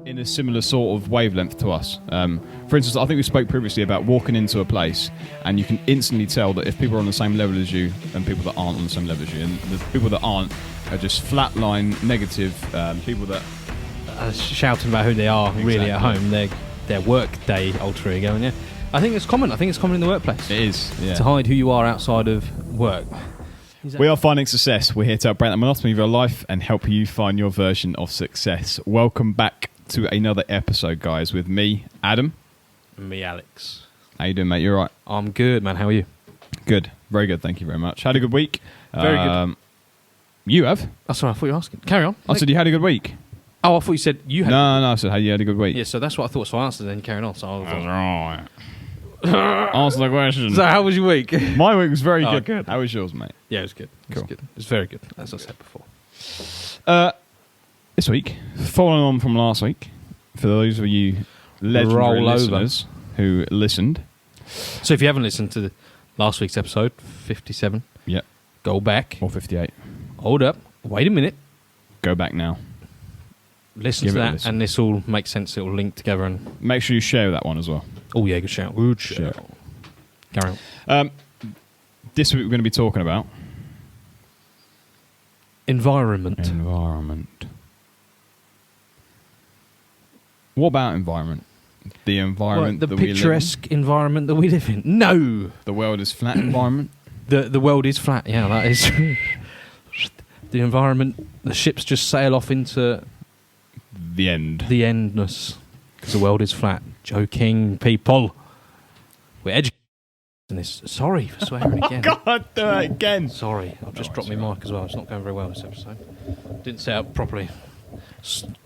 in a similar sort of wavelength to us. For instance, I think we spoke previously about walking into a place and you can instantly tell that if people are on the same level as you and people that aren't on the same level as you, and the people that aren't are just flatline negative people that shouting about who they are really at home, their work day alter ego. And yeah, I think it's common. In the workplace. It is, yeah. To hide who you are outside of work. We are Finding Success. We're here to break that monotony of your life and help you find your version of success. Welcome back to another episode, guys, with me, Adam. And me, Alex. How you doing, mate? You all right? I'm good, man. How are you? Good. Very good. Thank you very much. Had a good week. Very good. You have? Oh, sorry, I thought you were asking. Carry on. I said you had a good week. Oh, I thought you said you had. No, I said you had a good week. Yeah, so that's what I thought. So I answered, then carrying on. So I was That's right. Answer the question. So how was your week? My week was very good. Good. How was yours, mate? Yeah, it was good. It was Cool. good. It was very good, as I said before. This week, following on from last week, for those of you legendary Roll over. listeners who listened. So if you haven't listened to last week's episode, 57, Yep. go back. Or 58. Hold up. Wait a minute. Go back now. Listen Give to it a that, listen. and this all makes sense. It will link together. And Make sure you share that one as well. oh yeah, good shout. Good shout. Carry on. This week we're going to be talking about Environment. environment. What about environment? The environment The that we live picturesque environment that we live in. No, in. The world is flat environment. the world is flat. Yeah, that is the environment. The ships just sail off into The end. the endness because the world is flat. Joking, people. We're educated in this. Sorry for swearing again. God, do it again. Sorry, I've just dropped my sorry. mic as well. It's not going very well this episode. Didn't set up properly.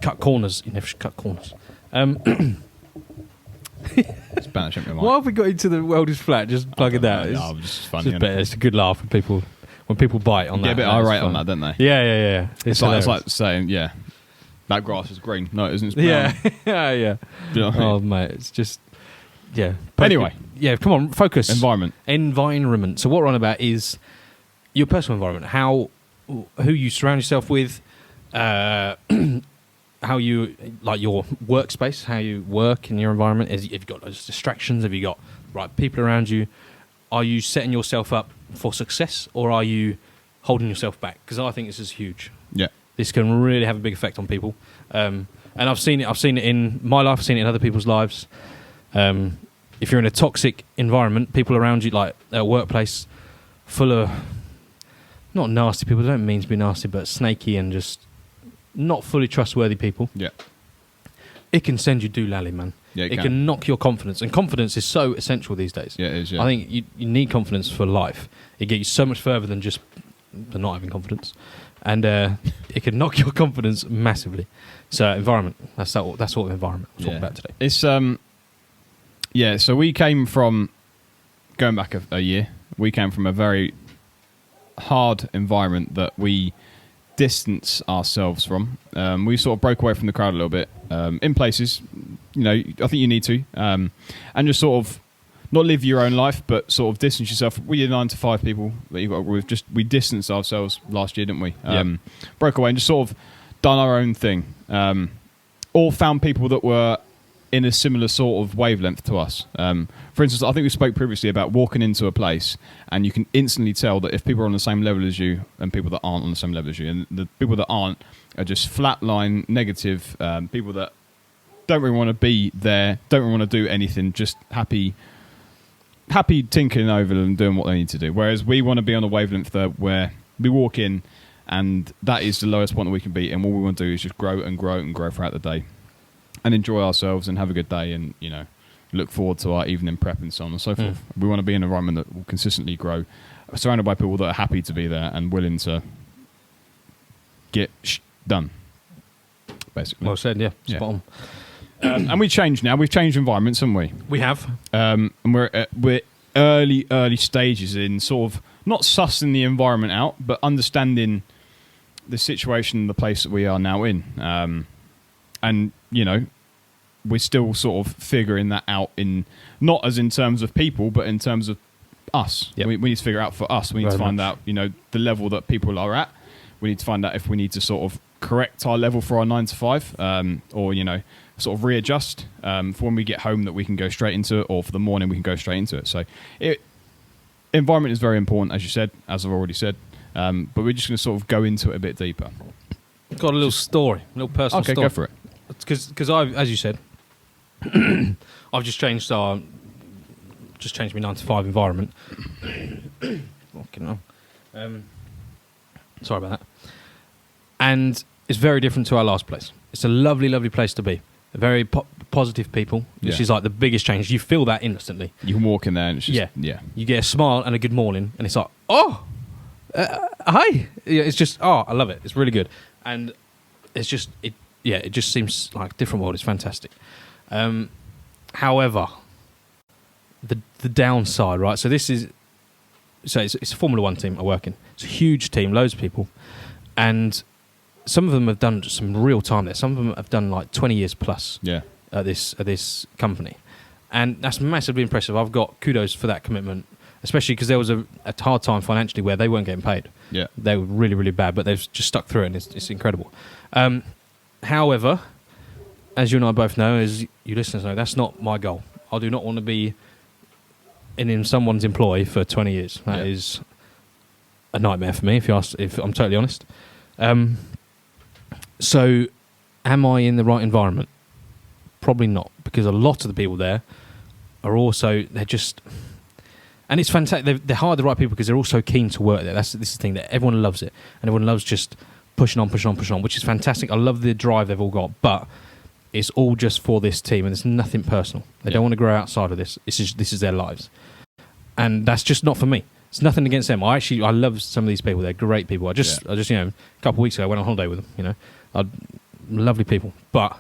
Cut corners. You never should cut corners. Spanish at my mic. Why have we got into the world is flat? Just plug it out. No, it's just It's funny. just innit? better. It's a good laugh when people bite on Get that. a bit That is irate fun. on that, don't they? Yeah. It's like saying, yeah, that grass is green. No, it isn't. It's brown. yeah. Do you know what I mean? Oh mate, it's just yeah. Anyway. yeah. Come on, focus. Environment. Environment. So what we're on about is your personal environment. Who you surround yourself with. How you like your workspace, how you work in your environment. Have you got those distractions? Have you got right people around you? Are you setting yourself up for success, or are you holding yourself back? Because I think this is huge. Yeah. This can really have a big effect on people. And I've seen it in my life. I've seen it in other people's lives. If you're in a toxic environment, people around you, like a workplace, full of not nasty people. I don't mean to be nasty, but snaky and just not fully trustworthy people. Yeah. It can send you doolally, man. Yeah, It can knock your confidence, and confidence is so essential these days. Yeah, it is. Yeah. I think you need confidence for life. It gets you so much further than just the not having confidence, and it can knock your confidence massively. So environment, that's what environment we're talking about today. It's yeah. So we came from going back a year. We came from a very hard environment that we distance ourselves from. We sort of broke away from the crowd a little bit in places. You know, I think you need to, and just sort of not live your own life, but sort of distance yourself. We are 9 to 5 people that you got with. Just we distanced ourselves last year, didn't we? Broke away and just sort of done our own thing. All found people that were in a similar sort of wavelength to us. For instance, I think we spoke previously about walking into a place and you can instantly tell that if people are on the same level as you and people that aren't on the same level as you, and the people that aren't are just flatline negative people that don't really want to be there, don't really want to do anything, just happy tinkering over and doing what they need to do. Whereas we want to be on a wavelength there where we walk in and that is the lowest point that we can be, and what we want to do is just grow and grow and grow throughout the day and enjoy ourselves and have a good day, and you know, look forward to our evening prep and so on and so forth. We want to be in an environment that will consistently grow, surrounded by people that are happy to be there and willing to get done, basically. Well said, yeah. Spot on. And we changed now. We've changed environments, haven't we? We have. And we're early stages in sort of not sussing the environment out, but understanding the situation, the place that we are now in. And, you know, we're still sort of figuring that out in, not as in terms of people, but in terms of us. Yep. We need to figure out for us. We need Very to find much. out, you know, the level that people are at. We need to find out if we need to sort of correct our level for our 9 to 5, or sort of readjust for when we get home that we can go straight into it, or for the morning we can go straight into it. So environment is very important, as you said, as I've already said, but we're just going to sort of go into it a bit deeper. Got a little story, a little personal story. Okay, go for it. Because I've, as you said, I've just changed my 9 to 5 environment. Fucking hell. Sorry about that. And it's very different to our last place. It's a lovely, lovely place to be. Very positive people, which is like the biggest change. You feel that instantly. You can walk in there and it's just, yeah. You get a smile and a good morning, and it's like, hi. Yeah, it's just, I love it. It's really good. And it's just, it just seems like a different world. It's fantastic. However, the downside, right? So it's a Formula One team I work in. It's a huge team, loads of people, and some of them have done some real time there. Some of them have done like 20 years plus. Yeah. At this company, and that's massively impressive. I've got kudos for that commitment, especially because there was a hard time financially where they weren't getting paid. Yeah. They were really, really bad, but they've just stuck through it, and it's incredible. However, as you and I both know, as you listeners know, that's not my goal. I do not want to be in someone's employ for 20 years. That is a nightmare for me, if I'm totally honest. So, am I in the right environment? Probably not, because a lot of the people there are also, they're just, and it's fantastic. They hire the right people because they're also keen to work there. This is the thing, that everyone loves it, and everyone loves just pushing on, which is fantastic. I love the drive they've all got, but it's all just for this team, and it's nothing personal. They don't want to grow outside of this. This is their lives, and that's just not for me. It's nothing against them. I love some of these people. They're great people. I just a couple of weeks ago I went on holiday with them. Lovely people, but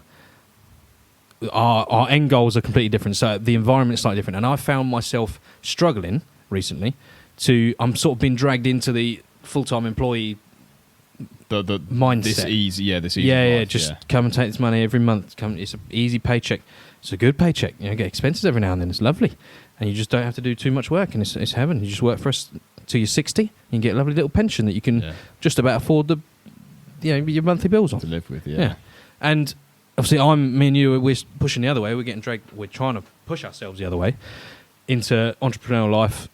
our end goals are completely different. So the environment is slightly different, and I found myself struggling recently. I'm sort of being dragged into the full-time employee the mindset. This easy life, just come and take this money every month. It's an easy paycheck. It's a good paycheck. Get expenses every now and then. It's lovely, and you just don't have to do too much work, and it's heaven. You just work for us till you're 60. You can get a lovely little pension that you can just about afford your monthly bills on to live with. And obviously, me and you, we're pushing the other way. We're getting dragged. We're trying to push ourselves the other way into entrepreneurial life,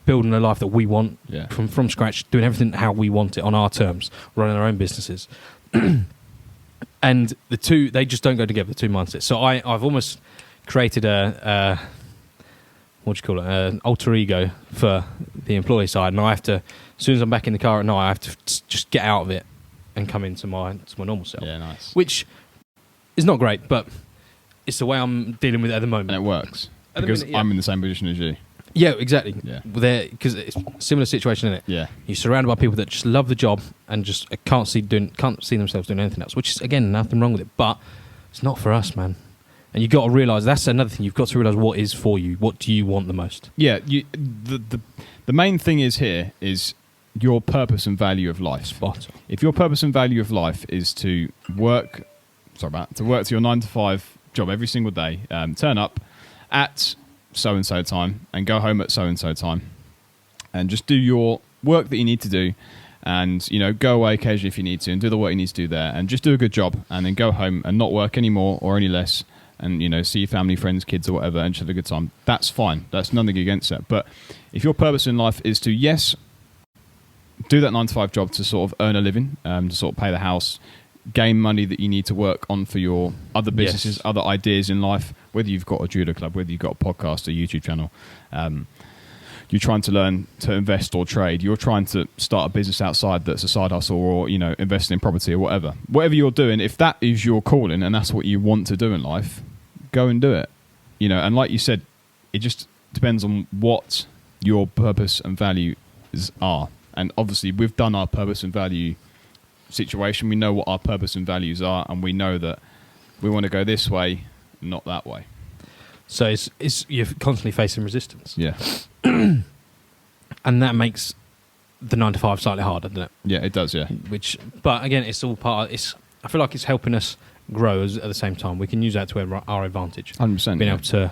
building a life that we want from scratch, doing everything how we want it on our terms, running our own businesses. And the two, they just don't go together, the two mindsets. So I've almost created an alter ego for the employee side, and I have to, as soon as I'm back in the car at night, I have to just get out of it and come into my normal self. Yeah, nice. Which is not great, but it's the way I'm dealing with it at the moment. And it works. Because I'm in the same position as you. Yeah, exactly. Yeah. Because it's a similar situation, isn't it? Yeah. You're surrounded by people that just love the job and just can't see themselves doing anything else, which is, again, nothing wrong with it. But it's not for us, man. And you've got to realise, that's another thing, you've got to realise what is for you. What do you want the most? Yeah, the main thing is your purpose and value of life. Spot on. If your purpose and value of life is to work to your 9 to 5 job every single day, turn up at so-and-so time and go home at so-and-so time, and just do your work that you need to do, and go away occasionally if you need to, and do the work you need to do there, and just do a good job, and then go home and not work any more or any less, and see your family, friends, kids or whatever, and just have a good time. That's fine. That's nothing against that. But if your purpose in life is to, do that 9 to 5 job to sort of earn a living, to sort of pay the house, gain money that you need to work on for your other businesses, other ideas in life, whether you've got a judo club, whether you've got a podcast, a YouTube channel, you're trying to learn to invest or trade, you're trying to start a business outside that's a side hustle, or investing in property or whatever you're doing, if that is your calling and that's what you want to do in life, go and do it. And like you said, it just depends on what your purpose and values are. And obviously we've done our purpose and value situation. We know what our purpose and values are, and we know that we want to go this way, not that way. So it's you're constantly facing resistance. Yeah. And that makes the 9 to 5 slightly harder, doesn't it? Yeah, it does, yeah. But again, it's all part of, I feel like it's helping us grow at the same time. We can use that to our advantage. 100%. Being able to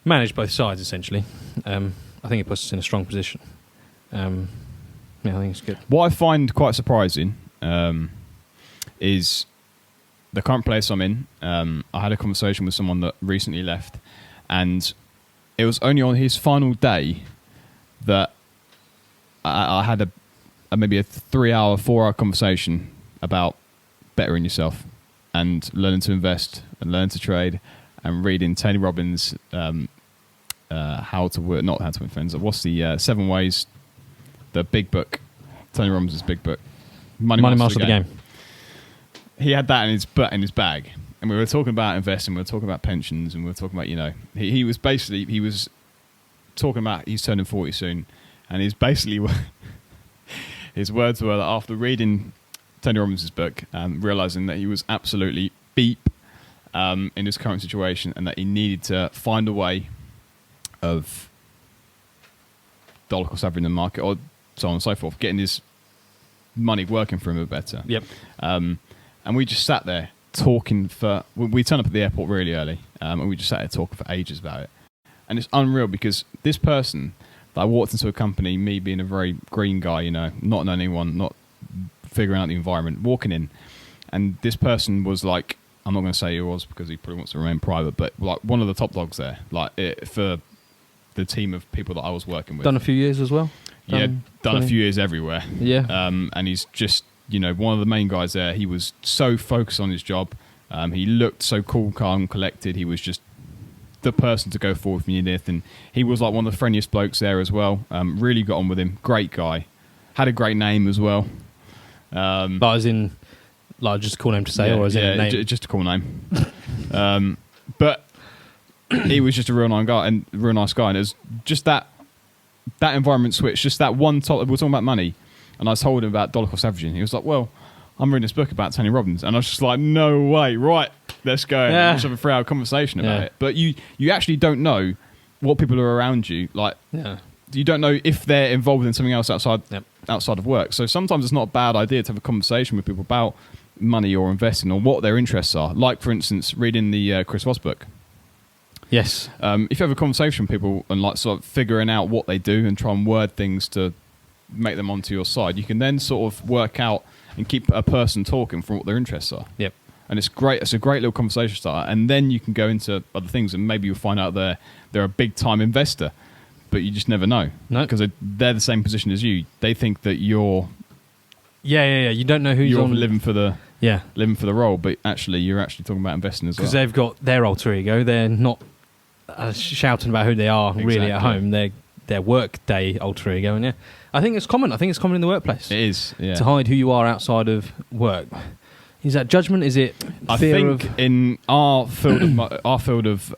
manage both sides, essentially. I think it puts us in a strong position. I think it's good. What I find quite surprising is the current place I'm in. I had a conversation with someone that recently left, and it was only on his final day that I had maybe a 3-hour, 4-hour conversation about bettering yourself and learning to invest and learn to trade and reading Tony Robbins' How to Win Friends. What's the 7 Ways, the big book, Tony Robbins' big book, Money Master of the Game. He had that in his bag, and we were talking about investing, we were talking about pensions, and we were talking about, he was talking about he's turning 40 soon, and he's basically his words were that after reading Tony Robbins' book, realizing that he was absolutely beep in his current situation, and that he needed to find a way of dollar cost averaging the market, or so on and so forth, getting his money working for him a bit better. Yep. And we just sat there talking we turned up at the airport really early, and we just sat there talking for ages about it. And it's unreal because this person that I walked into a company, me being a very green guy, not knowing anyone, not figuring out the environment, walking in, and this person was like, I'm not going to say who it was because he probably wants to remain private, but like one of the top dogs there, for the team of people that I was working with. Done a few years as well? Done a few years everywhere. Yeah. And he's just, one of the main guys there. He was so focused on his job. He looked so cool, calm, collected. He was just the person to go forward if you need anything. He was like one of the friendliest blokes there as well. Really got on with him. Great guy. Had a great name as well. But as in, like, just a cool name to say, or as in a name? Just a cool name. But he was just a real nice guy, and it was just that environment switch, just that one topic. We were talking about money, and I told him about dollar cost averaging. He was like, well, I'm reading this book about Tony Robbins, and I was just like, no way, right, let's go. Yeah. Let's have a 3-hour conversation about it. But you actually don't know what people are around you, like, you don't know if they're involved in something else outside of work. So sometimes it's not a bad idea to have a conversation with people about money or investing or what their interests are. Like, for instance, reading the Chris Voss book. Yes. If you have a conversation with people and like sort of figuring out what they do and try and word things to make them onto your side, you can then sort of work out and keep a person talking from what their interests are. Yep. And it's great. It's a great little conversation starter. And then you can go into other things, and maybe you'll find out they're a big time investor, but you just never know. No, because they're the same position as you. They think that you're You don't know who you're living for the role, but actually you're actually talking about investing as well. Because they've got their alter ego. They're not shouting about who they are really at home. Their work day alter ego. And I think it's common. I think it's common in the workplace. It is, yeah. To hide who you are outside of work. Is that judgment? Is it fear of? I think in our field of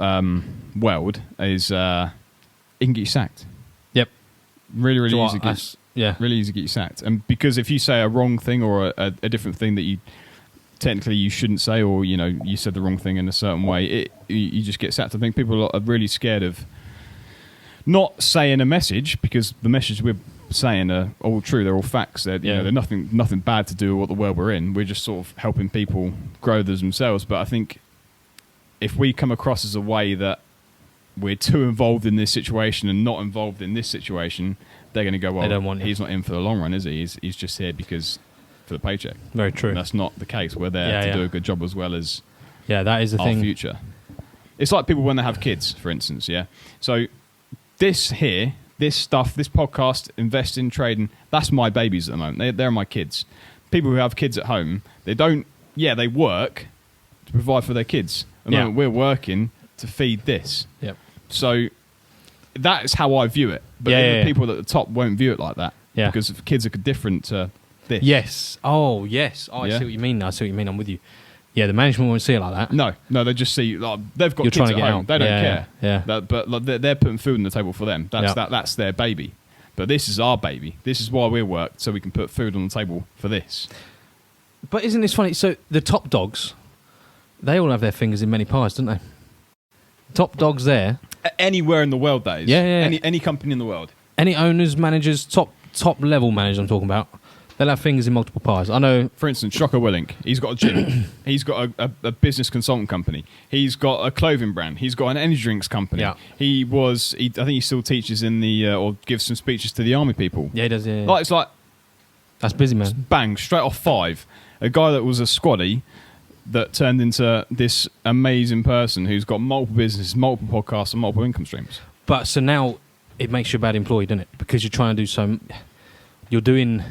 world is it can get you sacked. Yep. Really, really easy. Really easy to get you sacked. And because if you say a wrong thing or a different thing that you technically you shouldn't say, or you said the wrong thing in a certain way, you just get sacked. I think people are really scared of not saying a message, because the message we're saying are all true. They're all facts. They're nothing bad to do with the world we're in. We're just sort of helping people grow themselves. But I think if we come across as a way that we're too involved in this situation and not involved in this situation, they're going to go, well, he's not in for the long run, is he? He's just here because for the paycheck. Very true. And that's not the case. We're there to do a good job as well as that is the our future. It's like people when they have kids, for instance, So this stuff, this podcast, investing, trading, that's my babies at the moment. They're my kids. People who have kids at home, they work to provide for their kids. At the moment, we're working to feed this. Yep. So that's how I view it. But people at the top won't view it like that. Yeah. Because kids are different to this. Yes. Oh, yes. I see what you mean. I'm with you. Yeah, the management won't see it like that. No, they just see they've got kids at home. They don't care. Yeah. But they're putting food on the table for them. That's their baby. But this is our baby. This is why we work, so we can put food on the table for this. But isn't this funny? So the top dogs, they all have their fingers in many pies, don't they? Top dogs there. Anywhere in the world, that is. Yeah. Any company in the world. Any owners, managers, top level managers I'm talking about, they'll have fingers in multiple pies. I know. For instance, Shocker Willink, he's got a gym. He's got a business consultant company. He's got a clothing brand. He's got an energy drinks company. Yeah. I think he still teaches in the, or gives some speeches to the army people. Yeah, he does, yeah. It's like... That's busy, man. Bang, straight off 5. A guy that was a squaddy that turned into this amazing person who's got multiple businesses, multiple podcasts, and multiple income streams. But so now it makes you a bad employee, doesn't it? Because you're trying to do you're doing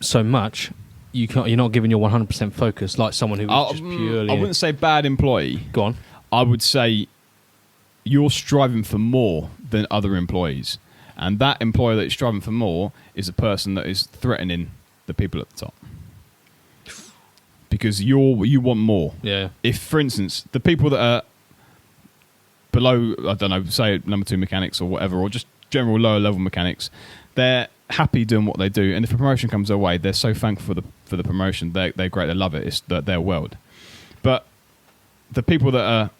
so much. You're not giving your 100% focus like someone who is just purely. I wouldn't say bad employee. Go on. I would say you're striving for more than other employees. And that employer that is striving for more is a person that is threatening the people at the top. Because you want more. Yeah. If, for instance, the people that are below, I don't know, say number 2 mechanics or whatever, or just general lower level mechanics, they're happy doing what they do. And if a promotion comes their way, they're so thankful for the promotion. They're great. They love it. It's their world. But the people that are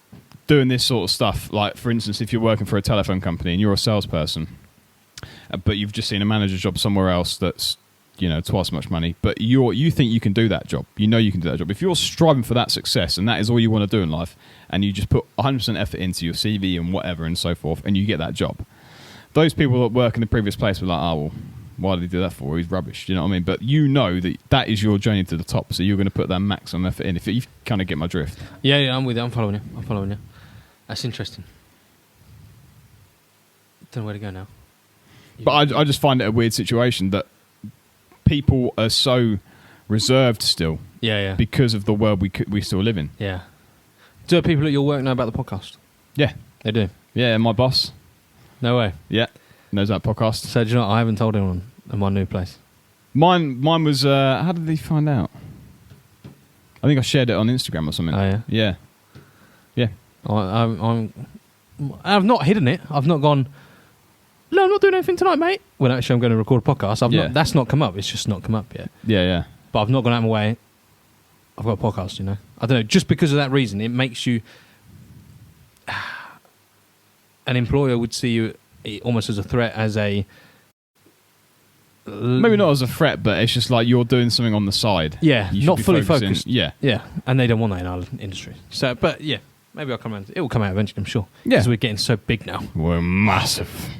doing this sort of stuff, like, for instance, if you're working for a telephone company and you're a salesperson, but you've just seen a manager job somewhere else that's, twice as much money, but you think you can do that job. You know you can do that job. If you're striving for that success and that is all you want to do in life, and you just put 100% effort into your CV and whatever and so forth, and you get that job, those people that work in the previous place were like, oh, well, why did he do that for? He's rubbish. Do you know what I mean? But you know that is your journey to the top, so you're going to put that maximum effort in. If you kind of get my drift. Yeah, I'm with you. I'm following you. That's interesting. Don't know where to go now. But I just find it a weird situation that people are so reserved still. Yeah. Because of the world we still live in. Yeah. Do people at your work know about the podcast? Yeah. They do? Yeah, my boss. No way. Yeah, knows that podcast. So do you know what? I haven't told anyone in my new place. Mine was, how did he find out? I think I shared it on Instagram or something. Oh, yeah? Yeah. I've not hidden it. I've not gone, no, I'm not doing anything tonight, mate. When actually I'm going to record a podcast. That's not come up. It's just not come up yet. Yeah. But I've not gone out of my way. I've got a podcast, I don't know. Just because of that reason, it makes you... An employer would see you almost as a threat, as a... Maybe not as a threat, but it's just like you're doing something on the side. Yeah, You should not be fully focusing- focused. Yeah. And they don't want that in our industry. So, but yeah, maybe I'll come around. It will come out eventually, I'm sure. Yeah. Because we're getting so big now. We're massive.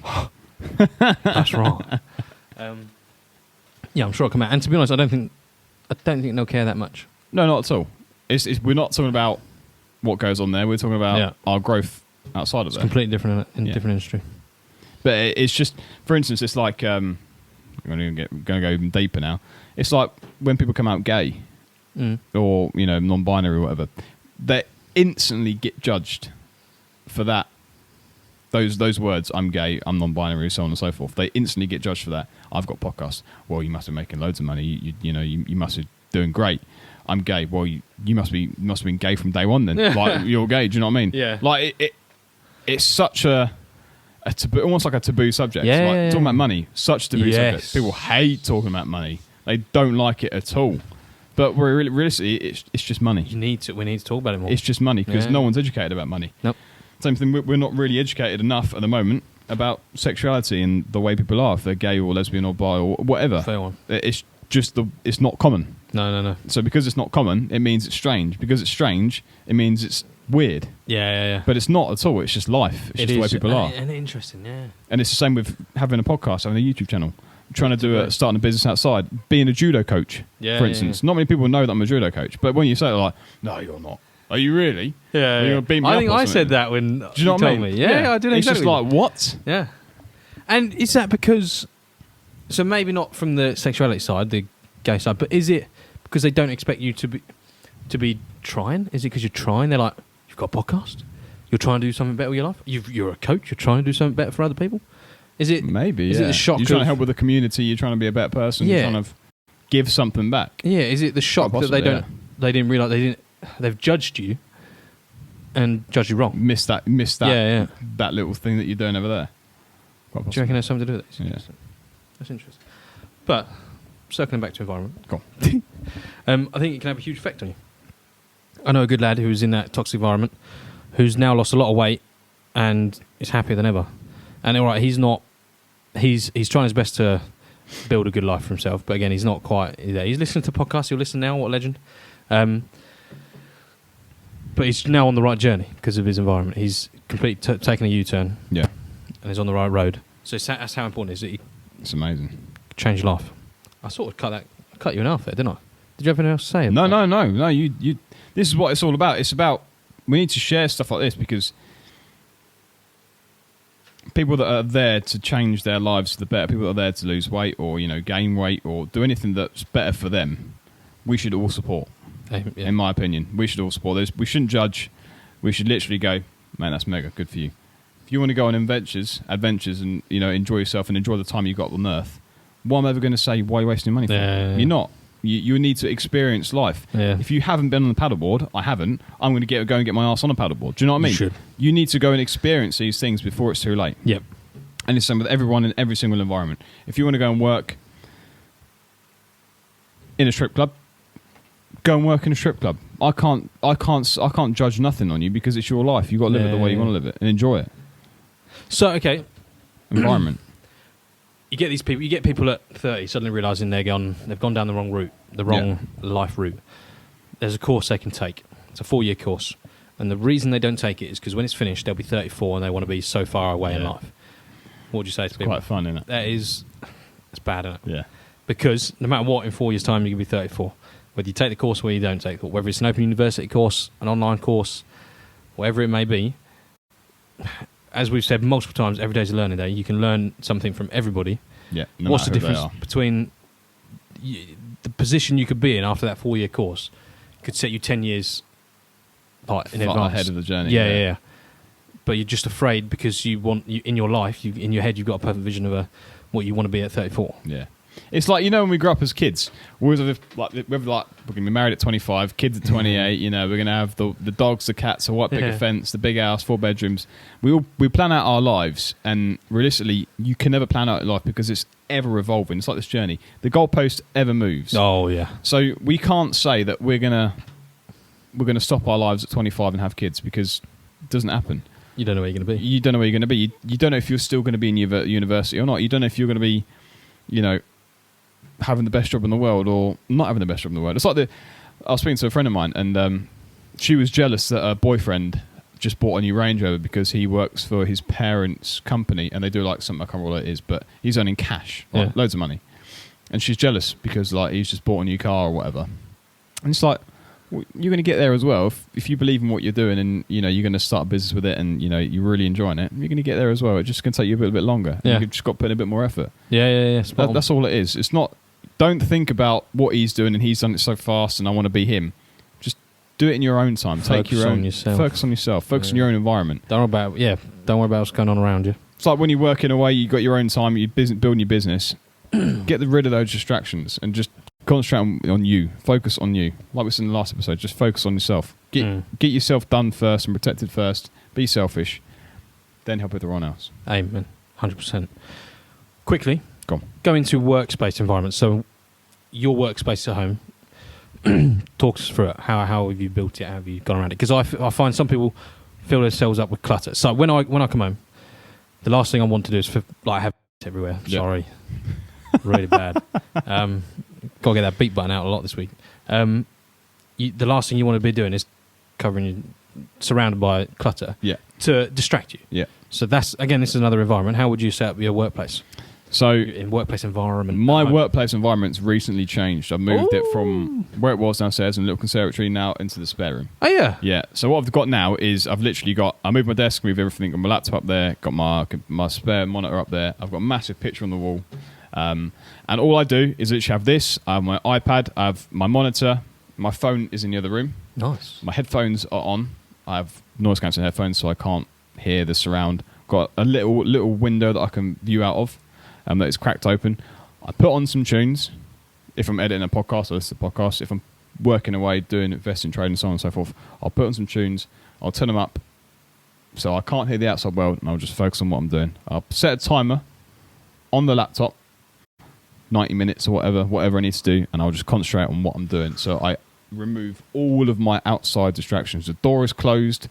That's right. Yeah, I'm sure it'll come out. And to be honest, I don't think they'll care that much. No, not at all. We're not talking about what goes on there. We're talking about our growth outside of It's there. completely different in a different industry. But it's just, for instance, it's like, I'm going to go even deeper now. It's like when people come out gay or, non-binary or whatever, they instantly get judged for that. Those words, I'm gay, I'm non-binary, so on and so forth. They instantly get judged for that. I've got podcasts. Well, you must be making loads of money. You must be doing great. I'm gay. Well, you must have been gay from day one then. Like, you're gay. Do you know what I mean? Yeah. Like it's such a taboo, almost like a taboo subject. Yeah, like, yeah. Talking about money, such a taboo Yes. subject. People hate talking about money. They don't like it at all. But realistically, it's just money. We need to talk about it more. It's just money because Yeah. no one's educated about money. Nope. Same thing. We're not really educated enough at the moment about sexuality and the way people are, if they're gay or lesbian or bi or whatever. Fair one. It's just it's not common. No. So because it's not common, it means it's strange. Because it's strange, it means it's weird. Yeah. But it's not at all. It's just life. It's just the way people are. And interesting, yeah. And it's the same with having a podcast, having a YouTube channel, trying to starting a business outside, being a judo coach, for instance. Not many people know that I'm a judo coach, but when you say it, they're like, no, you're not. Are you really? Yeah. Are you gonna beat me I up think or I something? said that when Do you know what I told mean? me. Yeah, I did. It's just exactly. like, what? Yeah. And is that because... So maybe not from the sexuality side, the gay side, but is it because they don't expect you to be trying? Is it because you're trying? They're like, you've got a podcast? You're trying to do something better with your life? You're a coach? You're trying to do something better for other people? Is it... Maybe, Is it the shock You're trying to of- help with the community, you're trying to be a better person, Yeah. you're trying to give something back. Yeah, is it the shock Quite that they possibly, they didn't realise they've judged you and judged you wrong? Miss that Yeah. that little thing that you're doing over there. Quite Do you possibly. reckon there's something to do with it? It's Yeah. interesting. That's interesting. But, circling back to environment, Go on. I think it can have a huge effect on you. I know a good lad who's in that toxic environment, who's now lost a lot of weight and is happier than ever. And all right, he's trying his best to build a good life for himself, but again, he's not quite there. He's listening to podcasts. He'll listen now. What a legend! But he's now on the right journey because of his environment. He's completely taken a U-turn. Yeah. And he's on the right road. So that's how important it is that he It's amazing. change your life. I sort of cut you in half there, didn't I? Did you have anything else to say? No. You. This is what it's all about. It's about we need to share stuff like this because people that are there to change their lives for the better, people that are there to lose weight or gain weight or do anything that's better for them, we should all support. In my opinion, we should all support this. We shouldn't judge. We should literally go, man, that's mega good for you. If you want to go on adventures, and enjoy yourself and enjoy the time you got on Earth, what am I ever going to say? Why are you wasting your money for? You're not. You need to experience life. Yeah. If you haven't been on the paddleboard, I haven't. I'm going to go and get my ass on a paddleboard. Do you know what I mean? You should. You need to go and experience these things before it's too late. Yep. And it's the same with everyone in every single environment. If you want to go and work in a strip club, go and work in a strip club. I can't judge nothing on you because it's your life. You've got to live it the way you want to live it and enjoy it. So, okay. Environment. You get people at 30 suddenly realising they've gone down the wrong route, the wrong life route. There's a course they can take. It's a 4-year course. And the reason they don't take it is because when it's finished, they'll be 34 and they want to be so far away in life. What would you say to people? Quite fun, isn't it? It's bad, isn't it? Yeah. Because no matter what, in 4 years' time, you can be 34. Whether you take the course or whether you don't take it, whether it's an open university course, an online course, whatever it may be, as we've said multiple times, every day's a learning day. You can learn something from everybody. Yeah. What's the difference between the position you could be in after that 4-year course? Could set you 10 years in advance, ahead of the journey. Yeah. But you're just afraid because in your life, in your head, you've got a perfect vision of what you want to be at 34. Yeah. It's like, when we grew up as kids, we're going to be married at 25, kids at 28, we're going to have the dogs, the cats, a white picket fence, the big house, 4 bedrooms. We plan out our lives, and realistically, you can never plan out your life because it's ever evolving. It's like this journey. The goalpost ever moves. Oh, yeah. So we can't say that we're going to stop our lives at 25 and have kids because it doesn't happen. You don't know where you're going to be. You don't know where you're going to be. You don't know if you're still going to be in university or not. You don't know if you're going to be, having the best job in the world or not having the best job in the world. It's like I was speaking to a friend of mine and she was jealous that her boyfriend just bought a new Range Rover because he works for his parents' company and they do something, I can't remember what it is, but he's earning cash, loads of money. And she's jealous because he's just bought a new car or whatever. And it's like, well, you're going to get there as well. If you believe in what you're doing and you're going to start a business with it and you're really enjoying it, you're going to get there as well. It's just going to take you a little bit longer. Yeah. You've just got to put in a bit more effort. Yeah. That's all it is. It's not. Don't think about what he's doing and he's done it so fast and I want to be him. Just do it in your own time. Focus on yourself. Focus on yourself. Focus on your own environment. Don't worry about what's going on around you. It's like when you're working away, you've got your own time, you're building your business. Get rid of those distractions and just concentrate on you. Focus on you. Like we said in the last episode, just focus on yourself. Get yourself done first and protected first. Be selfish. Then help everyone else. Amen. 100%. Quickly, go into workspace environments. So your workspace at home, talk us through it. How have you built it? How have you gone around it? Because I find some people fill themselves up with clutter. So when I come home, the last thing I want to do is have everywhere. Yep. Sorry. Really bad. Got to get that beat button out a lot this week. The last thing you want to be doing is surrounded by clutter to distract you. Yeah. So this is another environment. How would you set up your workplace? So in workplace environment. My workplace environment's recently changed. I've moved it from where it was downstairs in a little conservatory now into the spare room. Oh yeah. Yeah. So what I've got now is I moved my desk, moved everything, got my laptop up there, got my spare monitor up there. I've got a massive picture on the wall. And all I do is literally have this. I have my iPad, I have my monitor, my phone is in the other room. Nice. My headphones are on. I have noise cancelling headphones so I can't hear the surround. Got a little window that I can view out of. That is cracked open. I put on some tunes. If I'm editing a podcast, I listen to podcasts. If I'm working away, doing investing, trading, so on and so forth, I'll put on some tunes. I'll turn them up so I can't hear the outside world, and I'll just focus on what I'm doing. I'll set a timer on the laptop, 90 minutes or whatever I need to do, and I'll just concentrate on what I'm doing. So I remove all of my outside distractions. The door is closed.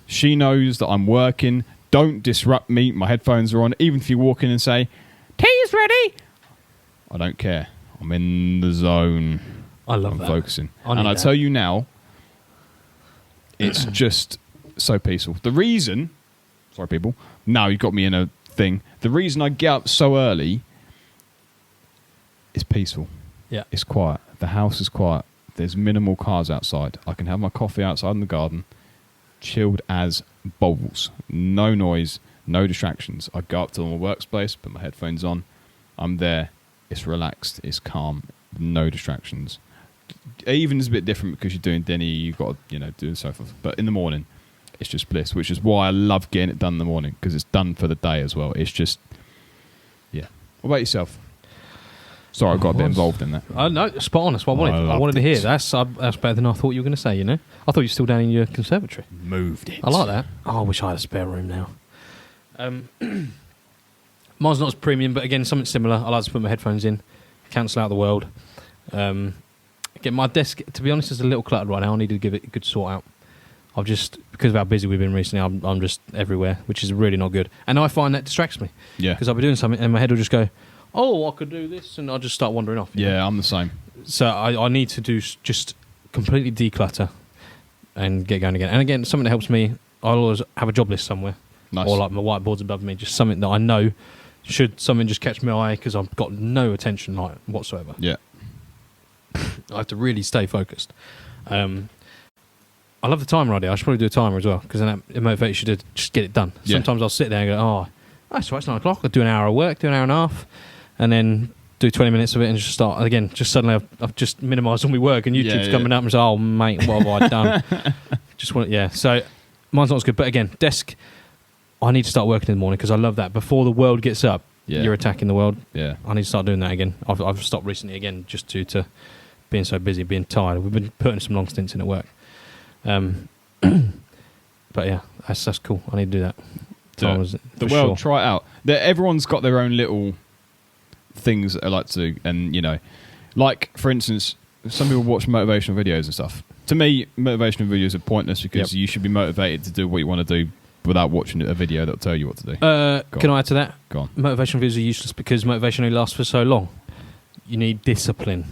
She knows that I'm working. Don't disrupt me. My headphones are on. Even if you walk in and say, "Tea's ready," I don't care. I'm in the zone. I love that. I'm focusing. I tell you now, it's just so peaceful. The reason, sorry people, now you've got me in a thing. The reason I get up so early is peaceful. Yeah. It's quiet. The house is quiet. there's minimal cars outside. I can have my coffee outside in the garden, chilled as balls. No noise, no distractions. I go up to my workspace, put my headphones on. I'm there. It's relaxed. It's calm. No distractions. Evening's a bit different because you're doing dinner. You've got to, do and so forth. But in the morning, it's just bliss, which is why I love getting it done in the morning because it's done for the day as well. It's just, yeah. What about yourself? Sorry, I got a bit involved in that. No, spot on. That's what I wanted to hear. That's better than I thought you were going to say, I thought you were still down in your conservatory. Moved it. I like that. Oh, I wish I had a spare room now. Mine's not as premium, but again, something similar. I like to put my headphones in, cancel out the world. Again, my desk, to be honest, is a little cluttered right now. I need to give it a good sort out. I've just, because of how busy we've been recently, I'm just everywhere, which is really not good. And I find that distracts me. Yeah. Because I'll be doing something and my head will just go, oh, I could do this, and I'll just start wandering off. Yeah, I'm the same. So I need to just completely declutter and get going again. And again, something that helps me, I'll always have a job list somewhere. Nice. Or like my whiteboard's above me, just something that I know should something just catch my eye because I've got no attention whatsoever. Yeah. I have to really stay focused. I love the timer idea. I should probably do a timer as well because then it motivates you to just get it done. Yeah. Sometimes I'll sit there and go, oh, that's right, it's 9 o'clock. I'll do an hour of work, do an hour and a half, and then do 20 minutes of it and just start again. Just suddenly I've just minimised all my work and YouTube's coming up and say, oh, mate, what have I done? So mine's not as good. But again, desk, I need to start working in the morning because I love that. Before the world gets up, you're attacking the world. Yeah. I need to start doing that again. I've stopped recently again just due to being so busy, being tired. We've been putting some long stints in at work. But yeah, that's cool. I need to do that. The world, try it out. Everyone's got their own little things that I like to do. And, like, for instance, some people watch motivational videos and stuff. To me, motivational videos are pointless because you should be motivated to do what you want to do without watching a video that'll tell you what to do. Can I add to that? Go on. Motivational videos are useless because motivation only lasts for so long. You need discipline,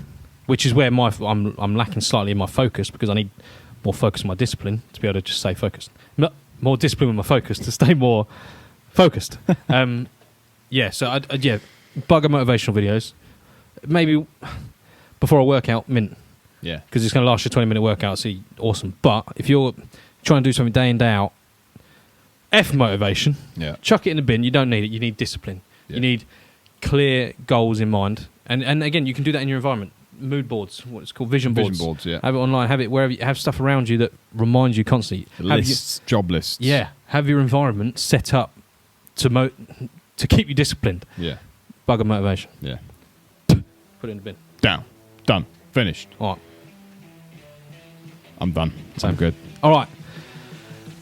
which is where I'm lacking slightly in my focus because I need more focus on my discipline to be able to just stay focused. More discipline with my focus to stay more focused. So bugger motivational videos. Maybe before a workout, mint. Yeah. Because it's going to last you a 20-minute workout, so awesome. But if you're trying to do something day in, day out, F motivation. Yeah. Chuck it in the bin. You don't need it. You need discipline. Yeah. You need clear goals in mind. And again, you can do that in your environment. Mood boards, what it's called, vision boards. Vision boards, yeah. Have it online, have it wherever you have stuff around you that reminds you constantly. Lists, job lists. Yeah. Have your environment set up to keep you disciplined. Yeah. Bugger motivation. Yeah. Put it in the bin. Down. Done. Finished. All right. I'm done. Same. I'm good. All right.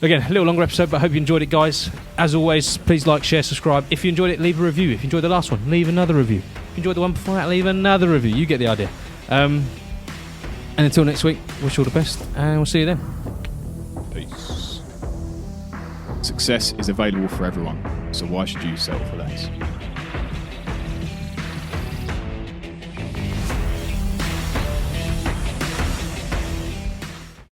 Again, a little longer episode, but I hope you enjoyed it, guys. As always, please like, share, subscribe. If you enjoyed it, leave a review. If you enjoyed the last one, leave another review. If you enjoyed the one before that, leave another review. You get the idea. And until next week, wish you all the best, and we'll see you then. Peace. Success is available for everyone, so why should you settle for less?